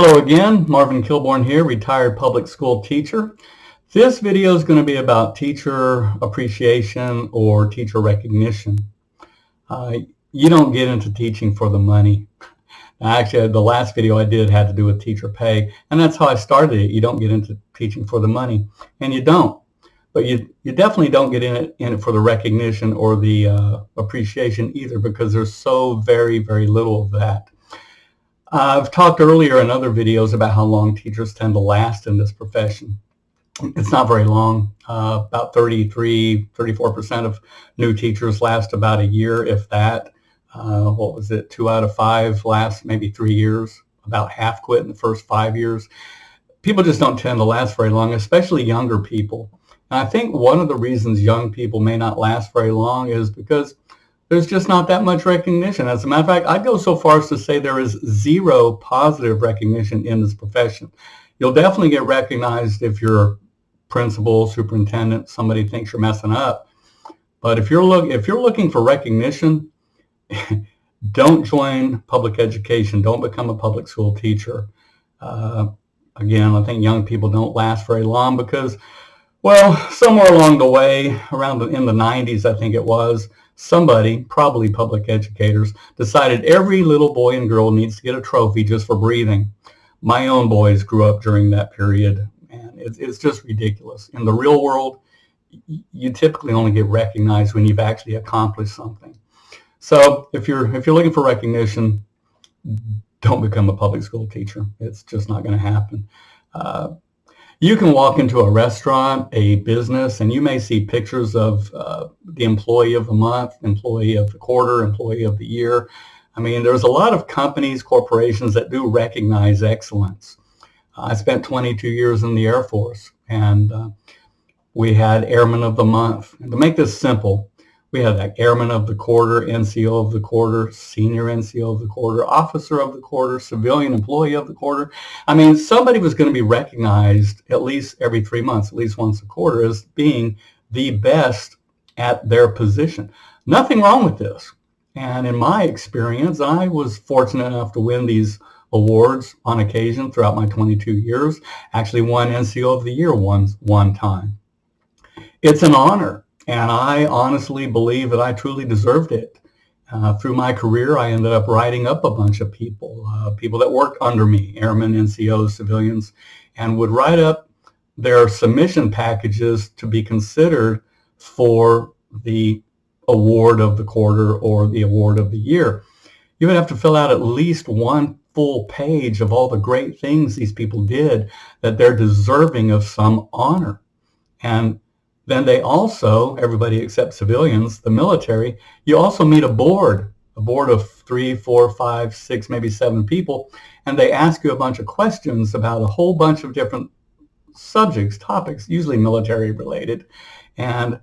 Hello again, Marvin Kilborn here, retired public school teacher. This video is going to be about teacher appreciation or teacher recognition. You don't get into teaching for the money. Actually, the last video I did had to do with teacher pay, and that's how I started it. You don't get into teaching for the money, and you don't. But you definitely don't get in it for the recognition or the appreciation either, because there's so very, very little of that. I've talked earlier in other videos about how long teachers tend to last in this profession. It's not very long. About 34% of new teachers last about a year, if that. 2 out of 5 last maybe 3 years. About half quit in the first 5 years. People just don't tend to last very long, especially younger people. And I think one of the reasons young people may not last very long is because there's just not that much recognition. As a matter of fact, I'd go so far as to say there is zero positive recognition in this profession. You'll definitely get recognized if you're principal, superintendent, somebody thinks you're messing up. But if you're looking for recognition, don't join public education. Don't become a public school teacher. Again, I think young people don't last very long because, well, somewhere along the way, in the 90s, I think it was, somebody, probably public educators, decided every little boy and girl needs to get a trophy just for breathing. My own boys grew up during that period, and it's just ridiculous. In the real world, you typically only get recognized when you've actually accomplished something. So if you're looking for recognition, don't become a public school teacher. It's just not going to happen. You can walk into a restaurant, a business, and you may see pictures of the employee of the month, employee of the quarter, employee of the year. I mean, there's a lot of companies, corporations that do recognize excellence. I spent 22 years in the Air Force, and we had Airman of the Month. And to make this simple, we had like Airman of the Quarter, NCO of the Quarter, Senior NCO of the Quarter, Officer of the Quarter, Civilian Employee of the Quarter. I mean, somebody was going to be recognized at least every 3 months, at least once a quarter, as being the best at their position. Nothing wrong with this. And in my experience, I was fortunate enough to win these awards on occasion throughout my 22 years. Actually won NCO of the Year one time. It's an honor. And I honestly believe that I truly deserved it. Through my career, I ended up writing up a bunch of people that worked under me, airmen, NCOs, civilians, and would write up their submission packages to be considered for the award of the quarter or the award of the year. You would have to fill out at least one full page of all the great things these people did, that they're deserving of some honor. And then they also, everybody except civilians, the military, you also meet a board of 3, 4, 5, 6, maybe 7 people, and they ask you a bunch of questions about a whole bunch of different subjects, topics, usually military related, and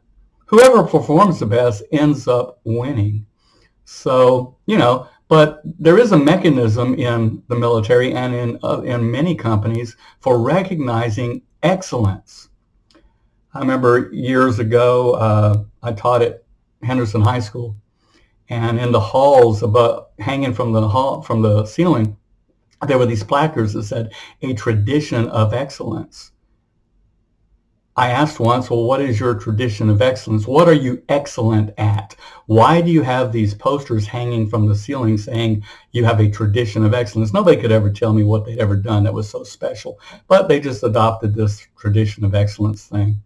whoever performs the best ends up winning. So, but there is a mechanism in the military and in many companies for recognizing excellence. I remember years ago, I taught at Henderson High School, and in the halls, hanging from the ceiling, there were these placards that said, "A tradition of excellence." I asked once, well, what is your tradition of excellence? What are you excellent at? Why do you have these posters hanging from the ceiling saying you have a tradition of excellence? Nobody could ever tell me what they'd ever done that was so special, but they just adopted this tradition of excellence thing.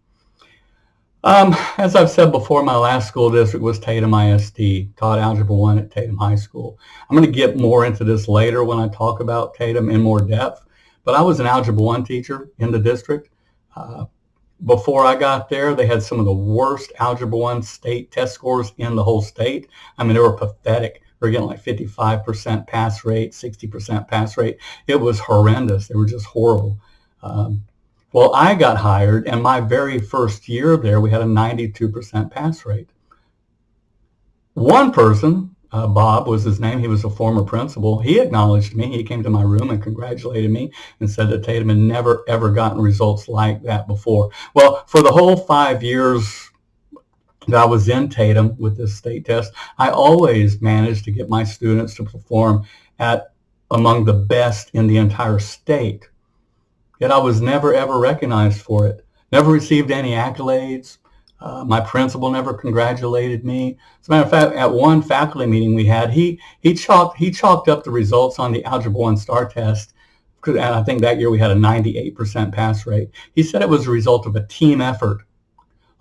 As I've said before, my last school district was Tatum ISD, taught Algebra 1 at Tatum High School. I'm going to get more into this later when I talk about Tatum in more depth, but I was an Algebra 1 teacher in the district. Before I got there, they had some of the worst Algebra 1 state test scores in the whole state. I mean, they were pathetic. We were getting like 55% pass rate, 60% pass rate. It was horrendous. They were just horrible. Well, I got hired, and my very first year there, we had a 92% pass rate. One person, Bob was his name, he was a former principal, he acknowledged me. He came to my room and congratulated me and said that Tatum had never, ever gotten results like that before. Well, for the whole 5 years that I was in Tatum with this state test, I always managed to get my students to perform at among the best in the entire state. Yet I was never, ever recognized for it. Never received any accolades. My principal never congratulated me. As a matter of fact, at one faculty meeting we had, he chalked up the results on the Algebra 1 STAR test, and I think that year we had a 98% pass rate. He said it was a result of a team effort,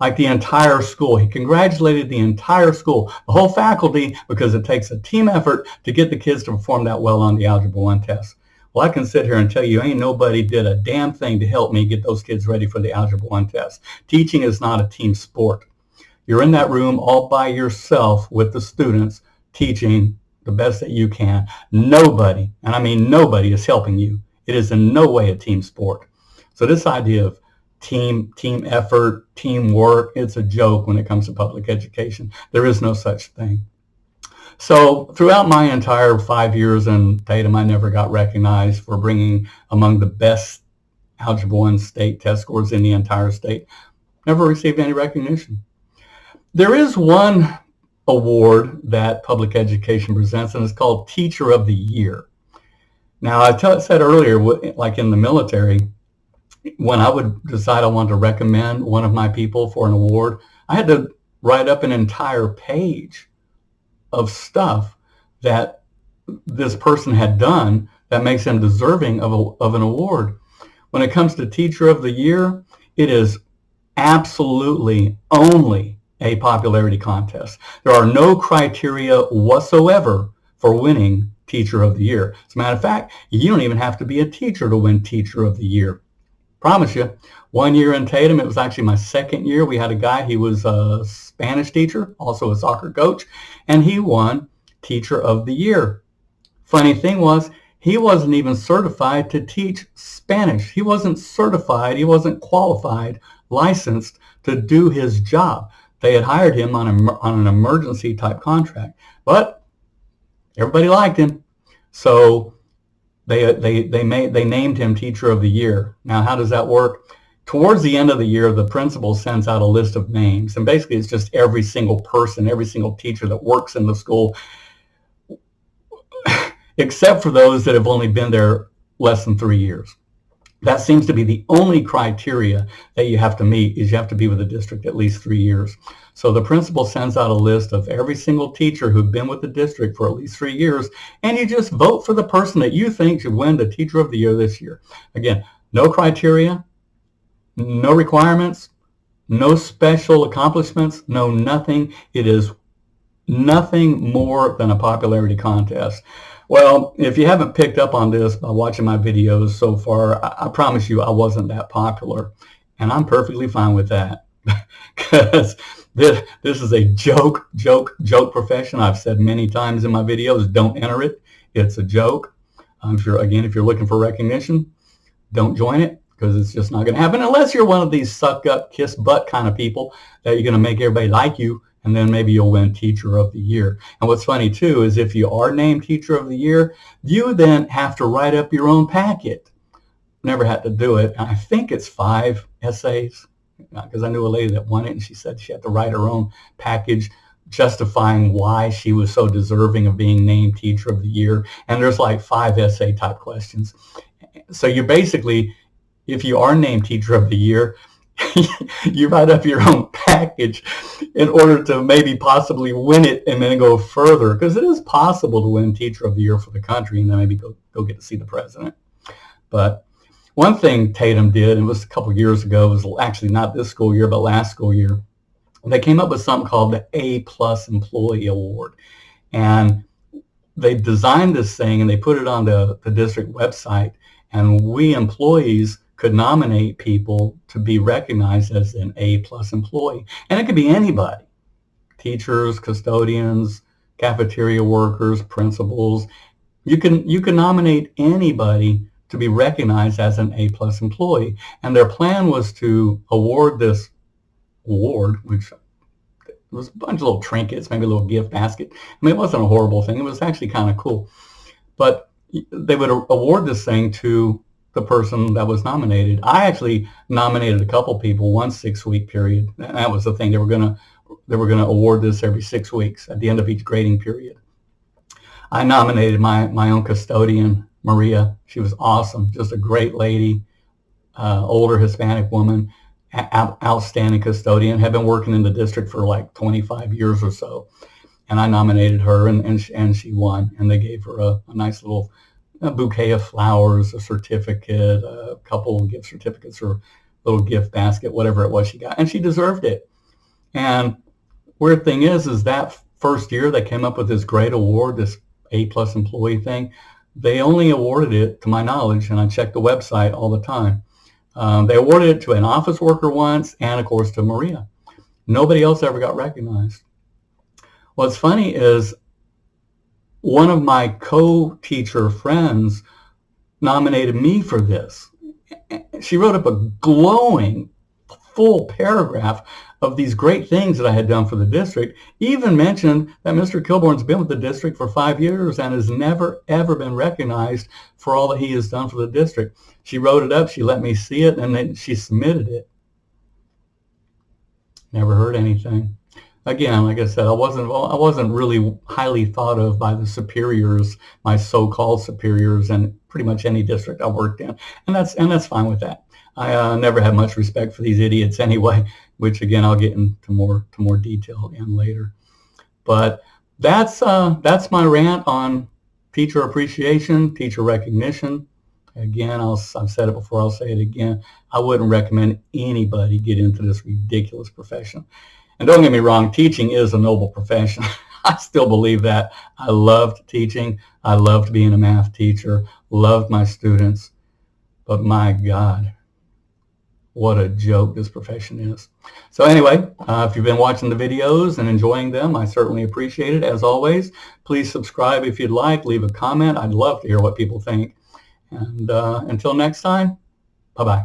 like the entire school. He congratulated the entire school, the whole faculty, because it takes a team effort to get the kids to perform that well on the Algebra 1 test. Well, I can sit here and tell you, ain't nobody did a damn thing to help me get those kids ready for the Algebra 1 test. Teaching is not a team sport. You're in that room all by yourself with the students, teaching the best that you can. Nobody, and I mean nobody, is helping you. It is in no way a team sport. So this idea of team effort, teamwork, it's a joke when it comes to public education. There is no such thing. So throughout my entire 5 years in Tatum, I never got recognized for bringing among the best Algebra 1 state test scores in the entire state. Never received any recognition. There is one award that public education presents, and it's called Teacher of the Year. Now, I said earlier, like in the military, when I would decide I wanted to recommend one of my people for an award, I had to write up an entire page of stuff that this person had done that makes them deserving of an award. When it comes to Teacher of the Year, it is absolutely only a popularity contest. There are no criteria whatsoever for winning Teacher of the Year. As a matter of fact, you don't even have to be a teacher to win Teacher of the Year. Promise you. One year in Tatum, it was actually my second year, we had a guy, he was a Spanish teacher, also a soccer coach, and he won Teacher of the Year. Funny thing was, he wasn't even certified to teach Spanish. He wasn't certified, he wasn't qualified, licensed to do his job. They had hired him on an emergency type contract, but everybody liked him. So they named him Teacher of the Year. Now, how does that work? Towards the end of the year, the principal sends out a list of names, and basically it's just every single person, every single teacher that works in the school, except for those that have only been there less than 3 years. That seems to be the only criteria that you have to meet, is you have to be with the district at least 3 years. So the principal sends out a list of every single teacher who've been with the district for at least 3 years, and you just vote for the person that you think should win the Teacher of the Year this year. Again, no criteria, no requirements, no special accomplishments, no nothing. It is nothing more than a popularity contest. Well, if you haven't picked up on this by watching my videos so far, I promise you I wasn't that popular, and I'm perfectly fine with that. Because this is a joke profession. I've said many times in my videos, don't enter it. It's a joke. If you're looking for recognition, don't join it, because it's just not going to happen unless you're one of these suck up, kiss butt kind of people that you're going to make everybody like you, and then maybe you'll win Teacher of the Year. And what's funny too is if you are named Teacher of the Year, you then have to write up your own packet. Never had to do it. I think it's 5 essays, because I knew a lady that won it, and she said she had to write her own package justifying why she was so deserving of being named Teacher of the Year. And there's like 5 essay type questions. So you basically, if you are named Teacher of the Year, you write up your own package in order to maybe possibly win it and then go further, because it is possible to win Teacher of the Year for the country and then maybe go get to see the president. But one thing Tatum did, and it was a couple years ago, it was actually not this school year, but last school year, they came up with something called the A+ Employee Award. And they designed this thing and they put it on the district website, and we employees could nominate people to be recognized as an A+ employee. And it could be anybody, teachers, custodians, cafeteria workers, principals. You can nominate anybody to be recognized as an A+ employee. And their plan was to award this award, which was a bunch of little trinkets, maybe a little gift basket. I mean, it wasn't a horrible thing. It was actually kind of cool. But they would award this thing to the person that was nominated. I actually nominated a couple people, one 6-week period. And that was the thing. They were gonna award this every 6 weeks at the end of each grading period. I nominated my own custodian, Maria. She was awesome, just a great lady, older Hispanic woman, outstanding custodian, had been working in the district for like 25 years or so. And I nominated her, and she won. And they gave her a nice little bouquet of flowers, a certificate, a couple of gift certificates, or little gift basket, whatever it was she got. And she deserved it. And weird thing is that first year they came up with this great award, this A-plus employee thing. They only awarded it, to my knowledge, and I check the website all the time. They awarded it to an office worker once, and of course to Maria. Nobody else ever got recognized. What's funny is one of my co-teacher friends nominated me for this. She wrote up a glowing, full paragraph of these great things that I had done for the district, even mentioned that Mr. Kilborn's been with the district for 5 years and has never, ever been recognized for all that he has done for the district. She wrote it up, she let me see it, and then she submitted it. Never heard anything. Again, like I said, I wasn't really highly thought of by the superiors, my so-called superiors, in pretty much any district I worked in, and that's fine with that. I never had much respect for these idiots anyway, which again I'll get into more detail in later. But that's my rant on teacher appreciation, teacher recognition. Again, I've said it before, I'll say it again. I wouldn't recommend anybody get into this ridiculous profession. And don't get me wrong, teaching is a noble profession. I still believe that. I loved teaching. I loved being a math teacher, loved my students. But my God, what a joke this profession is. So anyway, if you've been watching the videos and enjoying them, I certainly appreciate it. As always, please subscribe if you'd like. Leave a comment. I'd love to hear what people think. And until next time, bye-bye.